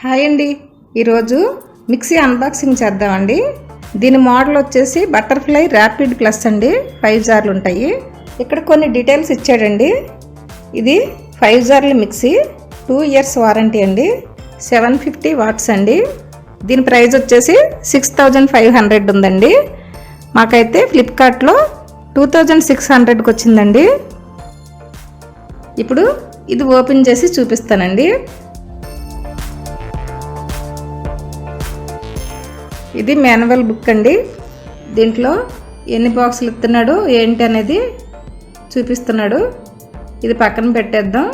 Hi అండి, ఈరోజు mixie unboxing చేద్దామండి. దీని మోడల్ వచ్చేసి బటర్ఫ్లై ర్యాపిడ్ ప్లస్ అండి. 5 జార్లు ఉంటాయి. ఇక్కడ కొన్ని డీటెయిల్స్ ఇచ్చాడండి. ఇది 5 జార్ల మిక్సీ, 2 years వారంటీ అండి. 750 వాట్స్ అండి. దీని ప్రైస్ వచ్చేసి 6500 ఉందండి. మాకైతే ఫ్లిప్కార్ట్లో 2600కి వచ్చిందండి. ఇప్పుడు ఇది ఓపెన్ చేసి చూపిస్తానండి. ఇది మాన్యువల్ బుక్ అండి. దీంట్లో ఎన్ని బాక్సులు ఇస్తున్నాడు ఏంటి అనేది చూపిస్తున్నాడు. ఇది పక్కన పెట్టేద్దాం.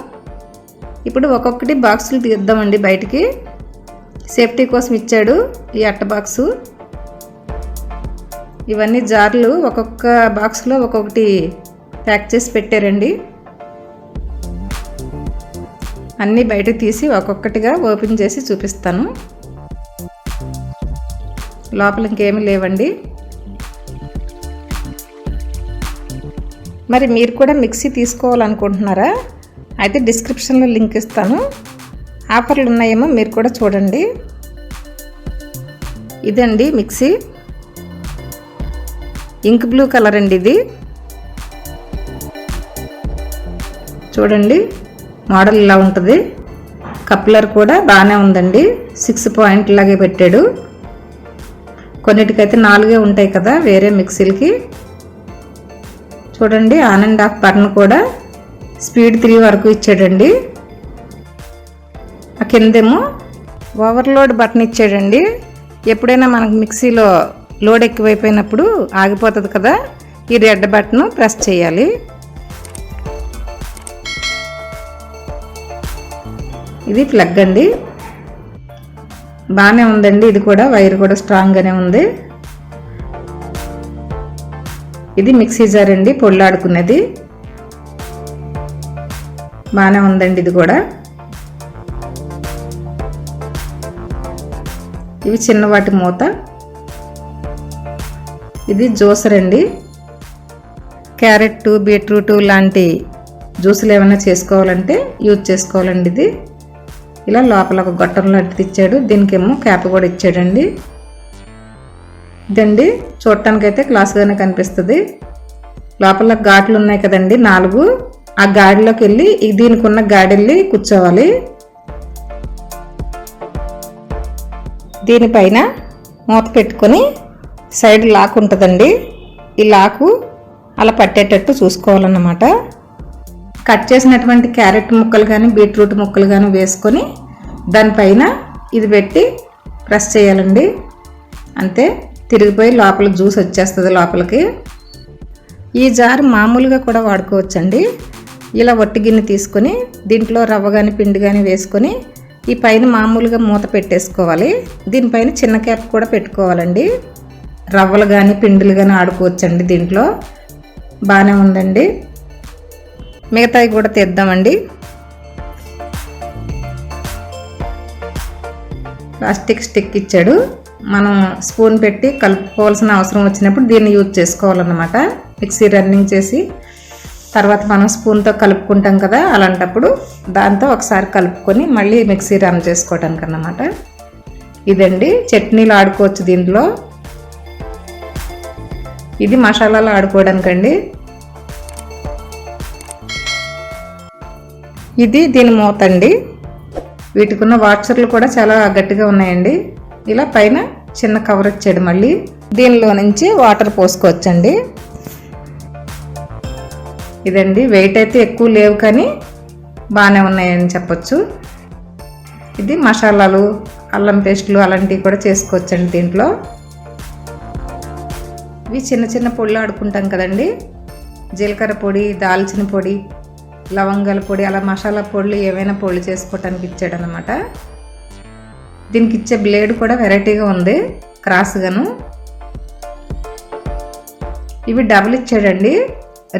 ఇప్పుడు ఒక్కొక్కటి బాక్సులు తీద్దామండి బయటికి. సేఫ్టీ కోసం ఇచ్చాడు ఈ అట్ట బాక్సు. ఇవన్నీ జార్లు ఒక్కొక్క బాక్స్లో ఒక్కొక్కటి ప్యాక్ చేసి పెట్టారండి. అన్నీ బయటకు తీసి ఒక్కొక్కటిగా ఓపెన్ చేసి చూపిస్తాను. లోపల ఇంకేమీ లేవండి. మరి మీరు కూడా మిక్సీ తీసుకోవాలనుకుంటున్నారా? అయితే డిస్క్రిప్షన్లో లింక్ ఇస్తాను. ఆఫర్లు ఉన్నాయేమో మీరు కూడా చూడండి. ఇదండి మిక్సీ, ఇంక్ బ్లూ కలర్ అండి. ఇది చూడండి, మోడల్ ఇలా ఉంటుంది. కప్లర్ కూడా బాగానే ఉందండి. 6 పాయింట్ లాగే పెట్టాడు. కొన్నిటికైతే 4 ఉంటాయి కదా వేరే మిక్సీలకి. చూడండి, ఆన్ అండ్ ఆఫ్ బటన్ కూడా స్పీడ్ 3 వరకు ఇచ్చాడండి. ఆ కిందేమో ఓవర్లోడ్ బటన్ ఇచ్చాడండి. ఎప్పుడైనా మనకు మిక్సీలో లోడ్ ఎక్కువైపోయినప్పుడు ఆగిపోతుంది కదా, ఈ రెడ్ బటన్ ప్రెస్ చేయాలి. ఇది ప్లగ్ అండి. బాగానే ఉందండి. ఇది కూడా వైర్ కూడా స్ట్రాంగ్గానే ఉంది. ఇది మిక్సీ జార్ అండి, పొళ్ళాడుకునేది. బాగానే ఉందండి. ఇది కూడా ఇవి చిన్నవాటి మూత. ఇది జ్యూసర్ అండి. క్యారెట్, బీట్రూట్ లాంటి జ్యూసులు ఏమైనా చేసుకోవాలంటే యూజ్ చేసుకోవాలండి. ఇది ఇలా లోపల ఒక గొట్టం లాంటిది ఇచ్చాడు. దీనికేమో క్యాప్ కూడా ఇచ్చాడండి. ఇదండి, చూడటానికైతే క్లాస్గానే కనిపిస్తుంది. లోపల ఘాట్లు ఉన్నాయి కదండి 4. ఆ గాడిలోకి వెళ్ళి దీనికి ఉన్న గాడి వెళ్ళి కూర్చోవాలి. దీనిపైన మూత పెట్టుకొని సైడ్ లాక్ ఉంటుందండి. ఈ లాకు అలా పట్టేటట్టు చూసుకోవాలన్నమాట. కట్ చేసినటువంటి క్యారెట్ ముక్కలు కానీ బీట్రూట్ ముక్కలు కానీ వేసుకొని దానిపైన ఇది పెట్టి ప్రెస్ చేయాలండి. అంతే, తిరిగిపోయి లోపల జ్యూస్ వచ్చేస్తుంది లోపలికి. ఈ జార్ మామూలుగా కూడా వాడుకోవచ్చండి. ఇలా వట్టి గిన్నె తీసుకొని దీంట్లో రవ్వ కానీ పిండి కానీ వేసుకొని ఈ పైన మామూలుగా మూత పెట్టేసుకోవాలి. దీనిపైన చిన్న క్యాప్ కూడా పెట్టుకోవాలండి. రవ్వలు కానీ పిండిలు కానీ ఆడుకోవచ్చండి. దీంట్లో బాగానే ఉందండి. మిగతాయి కూడా తెద్దామండి. ప్లాస్టిక్ స్టిక్ ఇచ్చాడు. మనం స్పూన్ పెట్టి కలుపుకోవాల్సిన అవసరం వచ్చినప్పుడు దీన్ని యూజ్ చేసుకోవాలన్నమాట. మిక్సీ రన్నింగ్ చేసి తర్వాత మనం స్పూన్తో కలుపుకుంటాం కదా, అలాంటప్పుడు దాంతో ఒకసారి కలుపుకొని మళ్ళీ మిక్సీ రన్ చేసుకోవడానికి అన్నమాట. ఇదండి, చట్నీలు ఆడుకోవచ్చు దీంట్లో. ఇది మసాలాలు ఆడుకోవడానికండి. ఇది దీని మూత అండి. వీటికున్న వాచర్లు కూడా చాలా గట్టిగా ఉన్నాయండి. ఇలా పైన చిన్న కవర్ ఇచ్చాడు. మళ్ళీ దీనిలో నుంచి వాటర్ పోసుకోవచ్చండి. ఇదండి, వెయిట్ అయితే ఎక్కువ లేవు కానీ బాగానే ఉన్నాయని చెప్పొచ్చు. ఇది మసాలాలు, అల్లం పేస్టులు అలాంటివి కూడా చేసుకోవచ్చండి దీంట్లో. ఇవి చిన్న చిన్న పొళ్ళు ఆడుకుంటాం కదండి. జీలకర్ర పొడి, దాల్చిన పొడి, లవంగాల పొడి, అలా మసాలా పొడులు ఏవైనా పొళ్ళు చేసుకోవటానికి ఇచ్చాడనమాట. దీనికి ఇచ్చే బ్లేడ్ కూడా వెరైటీగా ఉంది, క్రాస్గాను. ఇవి డబుల్ ఇచ్చాడండి.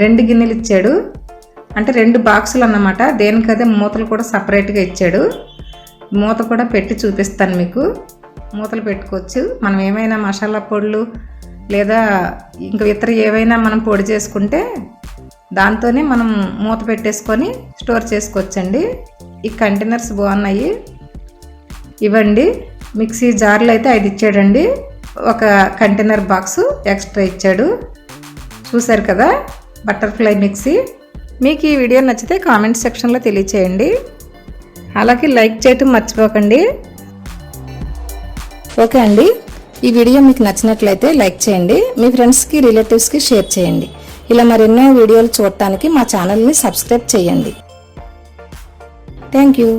2 గిన్నెలు ఇచ్చాడు. అంటే 2 బాక్సులు అన్నమాట. దేనికదే మూతలు కూడా సపరేట్గా ఇచ్చాడు. మూత కూడా పెట్టి చూపిస్తాను మీకు. మూతలు పెట్టుకోవచ్చు. మనం ఏమైనా మసాలా పొడులు లేదా ఇంకా ఇతర ఏవైనా మనం పొడి చేసుకుంటే దాంతోనే మనం మూత పెట్టేసుకొని స్టోర్ చేసుకోవచ్చండి. ఈ కంటైనర్స్ బాగున్నాయి. ఇవ్వండి. మిక్సీ జార్లు అయితే 5 ఇచ్చాడండి. ఒక కంటైనర్ బాక్సు ఎక్స్ట్రా ఇచ్చాడు. చూసారు కదా బటర్ఫ్లై మిక్సీ. మీకు ఈ వీడియో నచ్చితే కామెంట్ సెక్షన్లో తెలియచేయండి. అలాగే లైక్ చేయటం మర్చిపోకండి. ఓకే అండి, ఈ వీడియో మీకు నచ్చినట్లయితే లైక్ చేయండి. మీ ఫ్రెండ్స్కి రిలేటివ్స్కి షేర్ చేయండి. ఇలా మరెన్నో వీడియోలు చూడటానికి మా ఛానల్ని సబ్స్క్రైబ్ చేయండి. Thank you.